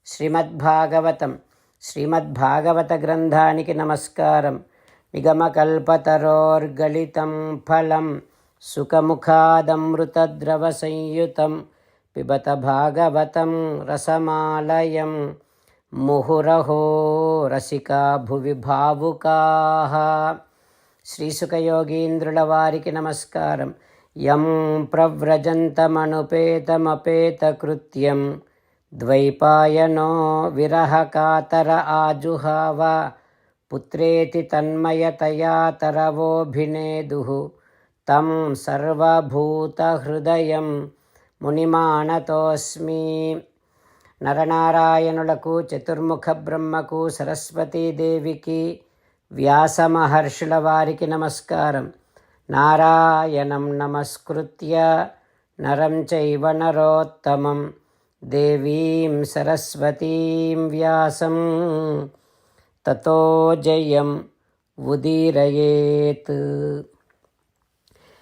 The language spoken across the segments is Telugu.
శ్రీమద్భాగవతం శ్రీమద్భాగవత గ్రంథానికి నమస్కారం. నిగమకల్పతరోర్గళితం ఫలం సుఖముఖాదమృతద్రవ సంయుతం పిబత భాగవతం రసమాలయం ముహురహో రసికా భువి భావుకాః. శ్రీసుఖయోగీంద్రుల వారికి నమస్కారం. యం ప్రవ్రజంతమనుపేతమపేతకృత్యం ద్వైపాయనో విరహకాతర ఆజుహావ పుత్రేతి తన్మయతయా తరవోభినేదుః తం సర్వభూతహృదయం మునిమానతోస్మి. నరనారాయణులకు, చతుర్ముఖ బ్రహ్మకు, సరస్వతీదేవికి, వ్యాసమహర్షుల వారికి నమస్కారం. నారాయణం నమస్కృత్య నరం చైవ నరోత్తమం దేవీం సరస్వతీం వ్యాసం తతో జయం ఉదీరయేత్.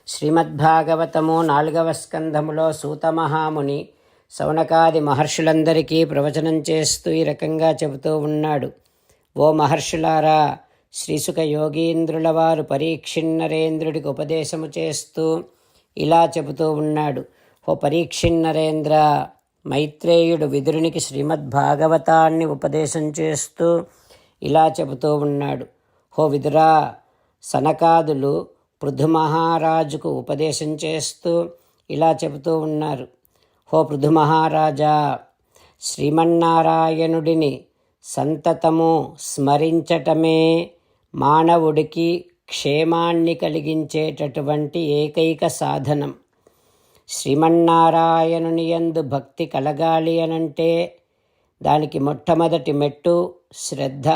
శ్రీమద్భాగవతము 4వ స్కంధములో సూతమహాముని శౌనకాది మహర్షులందరికీ ప్రవచనం చేస్తూ ఈ రకంగా చెబుతూ ఉన్నాడు. ఓ మహర్షులారా, శ్రీసుఖ యోగీంద్రుల వారు పరీక్షిన్నరేంద్రుడికి ఉపదేశము చేస్తూ ఇలా చెబుతూ ఉన్నాడు. ఓ పరీక్షిన్నరేంద్ర, మైత్రేయుడు విదురునికి శ్రీమద్భాగవతాన్ని ఉపదేశం చేస్తూ ఇలా చెబుతూ ఉన్నాడు. హో విదురా, సనకాదులు పృథు మహారాజుకు ఉపదేశం చేస్తూ ఇలా చెబుతూ ఉన్నారు. హో పృథు మహారాజా, శ్రీమన్నారాయణుడిని సంతతము స్మరించటమే మానవుడికి క్షేమాన్ని కలిగించేటటువంటి ఏకైక సాధనం. శ్రీమన్నారాయణుని యందు భక్తి కలగాలి అనంటే దానికి మొట్టమొదటి మెట్టు శ్రద్ధ.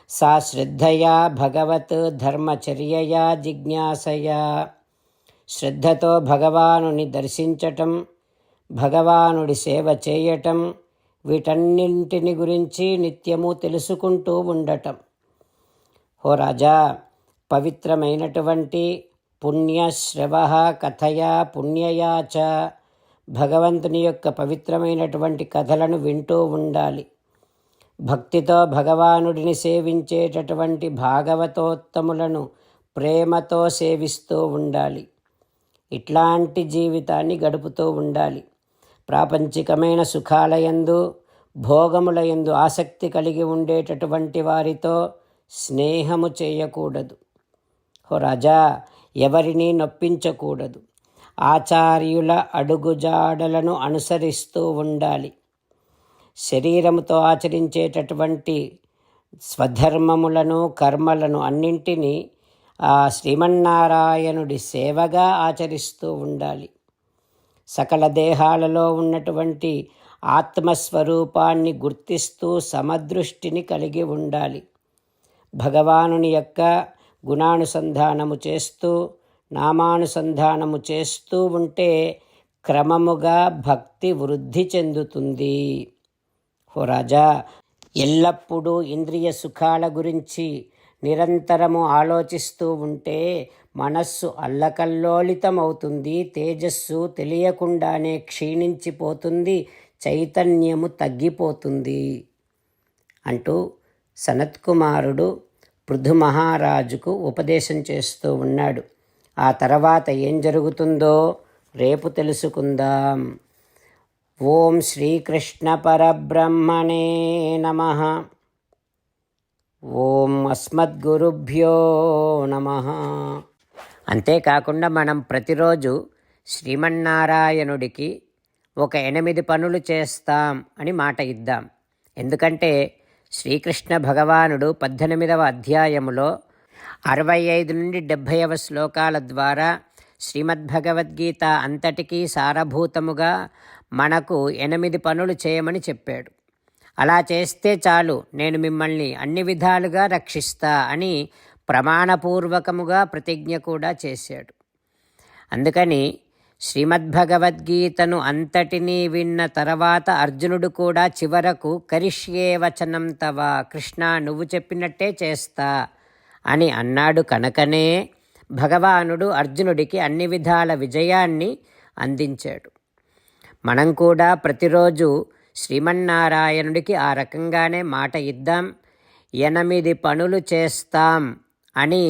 సా శ్రద్ధయా భగవత్ ధర్మచర్యయా జిజ్ఞాసయా. శ్రద్ధతో భగవానుని దర్శించటం, భగవానుడి సేవ చేయటం, వీటన్నింటిని గురించి నిత్యము తెలుసుకుంటూ ఉండటం. ఓ రాజా, పవిత్రమైనటువంటి పుణ్యశ్రవ కథయా పుణ్యయా చ, భగవంతుని యొక్క పవిత్రమైనటువంటి కథలను వింటూ ఉండాలి. భక్తితో భగవానుడిని సేవించేటటువంటి భాగవతోత్తములను ప్రేమతో సేవిస్తూ ఉండాలి. ఇట్లాంటి జీవితాన్ని గడుపుతూ ఉండాలి. ప్రాపంచికమైన సుఖాలయందు, భోగములయందు ఆసక్తి కలిగి ఉండేటటువంటి వారితో స్నేహము చేయకూడదు. ఓ రాజా, ఎవరిని నొప్పించకూడదు. ఆచార్యుల అడుగుజాడలను అనుసరిస్తూ ఉండాలి. శరీరముతో ఆచరించేటటువంటి స్వధర్మములను, కర్మలను అన్నింటినీ ఆ శ్రీమన్నారాయణుడి సేవగా ఆచరిస్తూ ఉండాలి. సకల దేహాలలో ఉన్నటువంటి ఆత్మస్వరూపాన్ని గుర్తిస్తూ సమదృష్టిని కలిగి ఉండాలి. భగవానుని యొక్క గుణానుసంధానము చేస్తూ, నామానుసంధానము చేస్తూ ఉంటే క్రమముగా భక్తి వృద్ధి చెందుతుంది. ఓ రాజా, ఎల్లప్పుడూ ఇంద్రియ సుఖాల గురించి నిరంతరము ఆలోచిస్తూ ఉంటే మనస్సు అల్లకల్లోలితమవుతుంది, తేజస్సు తెలియకుండానే క్షీణించిపోతుంది, చైతన్యము తగ్గిపోతుంది అంటూ సనత్కుమారుడు పృథు మహారాజుకు ఉపదేశం చేస్తూ ఉన్నాడు. ఆ తర్వాత ఏం జరుగుతుందో రేపు తెలుసుకుందాం. ఓం శ్రీకృష్ణ పరబ్రహ్మణే నమః. ఓం అస్మద్గురుభ్యో నమః. అంతేకాకుండా మనం ప్రతిరోజు శ్రీమన్నారాయణుడికి ఒక 8 పనులు చేస్తాం అని మాట ఇద్దాం. ఎందుకంటే శ్రీకృష్ణ భగవానుడు 18వ అధ్యాయములో 65 నుండి 70వ శ్లోకాల ద్వారా శ్రీమద్భగవద్గీత అంతటికీ సారభూతముగా మనకు 8 పనులు చేయమని చెప్పాడు. అలా చేస్తే చాలు, నేను మిమ్మల్ని అన్ని విధాలుగా రక్షిస్తా అని ప్రమాణపూర్వకముగా ప్రతిజ్ఞ కూడా చేశాడు. అందుకని శ్రీమద్భగవద్గీతను అంతటినీ విన్న తర్వాత అర్జునుడు కూడా చివరకు కరిష్యే వచనం తవ, కృష్ణ నువ్వు చెప్పినట్టే చేస్తా అని అన్నాడు. కనుకనే భగవానుడు అర్జునుడికి అన్ని విధాల విజయాన్ని అందించాడు. మనం కూడా ప్రతిరోజు శ్రీమన్నారాయణుడికి ఆ రకంగానే మాట ఇద్దాం. 8 పనులు చేస్తాం అని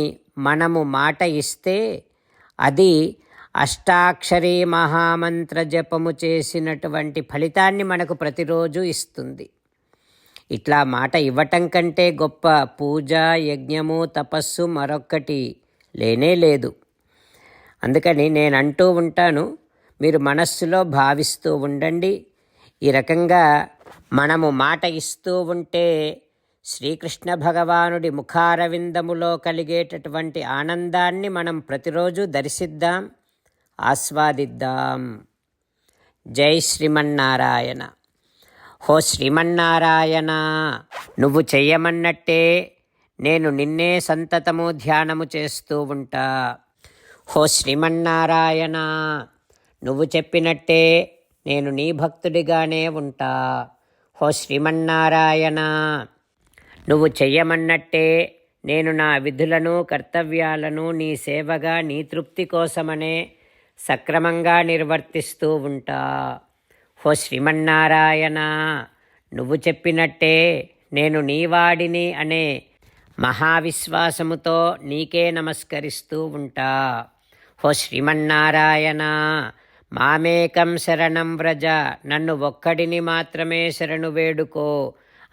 మనము మాట ఇస్తే అది అష్టాక్షరీ మహామంత్ర జపము చేసినటువంటి ఫలితాన్ని మనకు ప్రతిరోజు ఇస్తుంది. ఇట్లా మాట ఇవ్వటం కంటే గొప్ప పూజ, యజ్ఞము, తపస్సు మరొక్కటి లేనే లేదు. అందుకని నేను అంటూ ఉంటాను, మీరు మనస్సులో భావిస్తూ ఉండండి. ఈ రకంగా మనము మాట ఇస్తూ ఉంటే శ్రీకృష్ణ భగవానుడి ముఖారవిందములో కలిగేటటువంటి ఆనందాన్ని మనం ప్రతిరోజు దర్శిద్దాం, ఆస్వాదిద్దాం. జై శ్రీమన్నారాయణ. హో శ్రీమన్నారాయణ, నువ్వు చెయ్యమన్నట్టే నేను నిన్నే సంతతము ధ్యానము చేస్తూ ఉంటా. హో శ్రీమన్నారాయణ, నువ్వు చెప్పినట్టే నేను నీ భక్తుడిగానే ఉంటా. హో శ్రీమన్నారాయణ, నువ్వు చెయ్యమన్నట్టే నేను నా విధులను, కర్తవ్యాలను నీ సేవగా, నీ తృప్తి కోసమనే సక్రమంగా నిర్వర్తిస్తూ ఉంటా. హో శ్రీమన్నారాయణ, నువ్వు చెప్పినట్టే నేను నీవాడిని అనే మహావిశ్వాసముతో నీకే నమస్కరిస్తూ ఉంటా. హో శ్రీమన్నారాయణ, మామేకం శరణం వ్రజ, నన్ను ఒక్కడిని మాత్రమే శరణు వేడుకో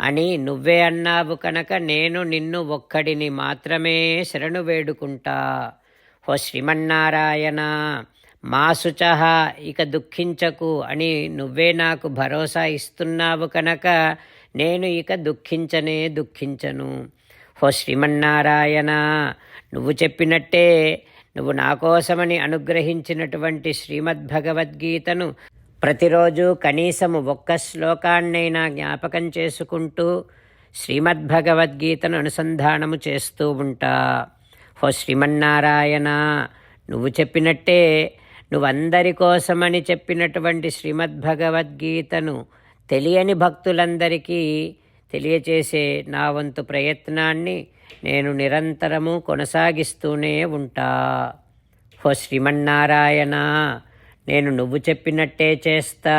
అని నువ్వే అన్నావు కనుక నేను నిన్ను ఒక్కడిని మాత్రమే శరణు వేడుకుంటా. హో శ్రీమన్నారాయణ, మా శుచః, ఇక దుఃఖించకు అని నువ్వే నాకు భరోసా ఇస్తున్నావు కనుక నేను ఇక దుఃఖించను. హో శ్రీమన్నారాయణ, నువ్వు చెప్పినట్టే నువ్వు నా కోసమని అనుగ్రహించినటువంటి శ్రీమద్భగవద్గీతను ప్రతిరోజు కనీసము ఒక్క శ్లోకాన్నైనా జ్ఞాపకం చేసుకుంటూ శ్రీమద్భగవద్గీతను అనుసంధానము చేస్తూ ఉంటా. హో శ్రీమన్నారాయణ, నువ్వు చెప్పినట్టే నువ్వందరి కోసమని చెప్పినటువంటి శ్రీమద్భగవద్గీతను తెలియని భక్తులందరికీ తెలియచేసే నా వంతు ప్రయత్నాన్ని నేను నిరంతరము కొనసాగిస్తూనే ఉంటా. హో శ్రీమన్నారాయణ, నేను నువ్వు చెప్పినట్టే చేస్తా,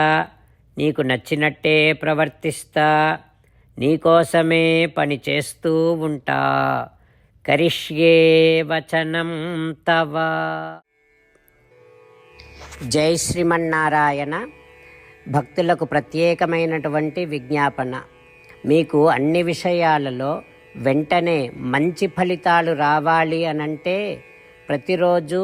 నీకు నచ్చినట్టే ప్రవర్తిస్తా, నీకోసమే పని చేస్తూ ఉంటా. కరిష్యే వచనం తవ. జై శ్రీమన్నారాయణ. భక్తులకు ప్రత్యేకమైనటువంటి విజ్ఞాపన. మీకు అన్ని విషయాలలో వెంటనే మంచి ఫలితాలు రావాలి అనంటే ప్రతిరోజు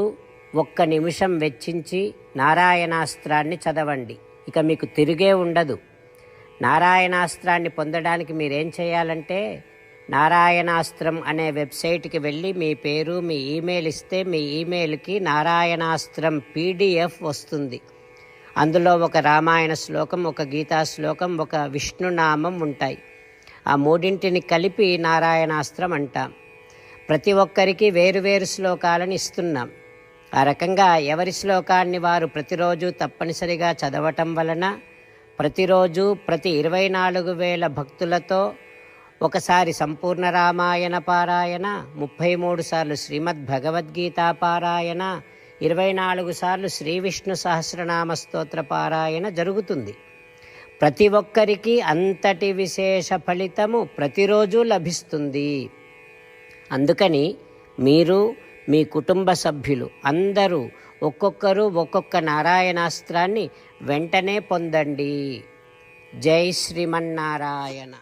1 నిమిషం వెచ్చించి నారాయణాస్త్రాన్ని చదవండి. ఇక మీకు తిరిగే ఉండదు. నారాయణాస్త్రాన్ని పొందడానికి మీరేం చేయాలంటే నారాయణాస్త్రం అనే వెబ్సైట్కి వెళ్ళి మీ పేరు, మీ ఈమెయిల్ ఇస్తే మీ ఈమెయిల్కి నారాయణాస్త్రం PDF వస్తుంది. అందులో ఒక రామాయణ శ్లోకం, ఒక గీతా శ్లోకం, ఒక విష్ణునామం ఉంటాయి. ఆ మూడింటిని కలిపి నారాయణాస్త్రం అంటాం. ప్రతి ఒక్కరికి వేరువేరు శ్లోకాలను ఇస్తున్నాం. ఆ రకంగా ఎవరి శ్లోకాన్ని వారు ప్రతిరోజు తప్పనిసరిగా చదవటం వలన ప్రతిరోజు ప్రతి 24,000 భక్తులతో ఒకసారి సంపూర్ణ రామాయణ పారాయణ, 33 సార్లు శ్రీమద్ భగవద్గీత పారాయణ, 24 సార్లు శ్రీ విష్ణు సహస్రనామ స్తోత్ర పారాయణ జరుగుతుంది. ప్రతి ఒక్కరికి అంతటి విశేష ఫలితము ప్రతిరోజు లభిస్తుంది. అందుకని మీరు, మీ కుటుంబ సభ్యులు అందరూ ఒక్కొక్కరు ఒక్కొక్క నారాయణాస్త్రాన్ని వెంటనే పొందండి. జై శ్రీమన్నారాయణ.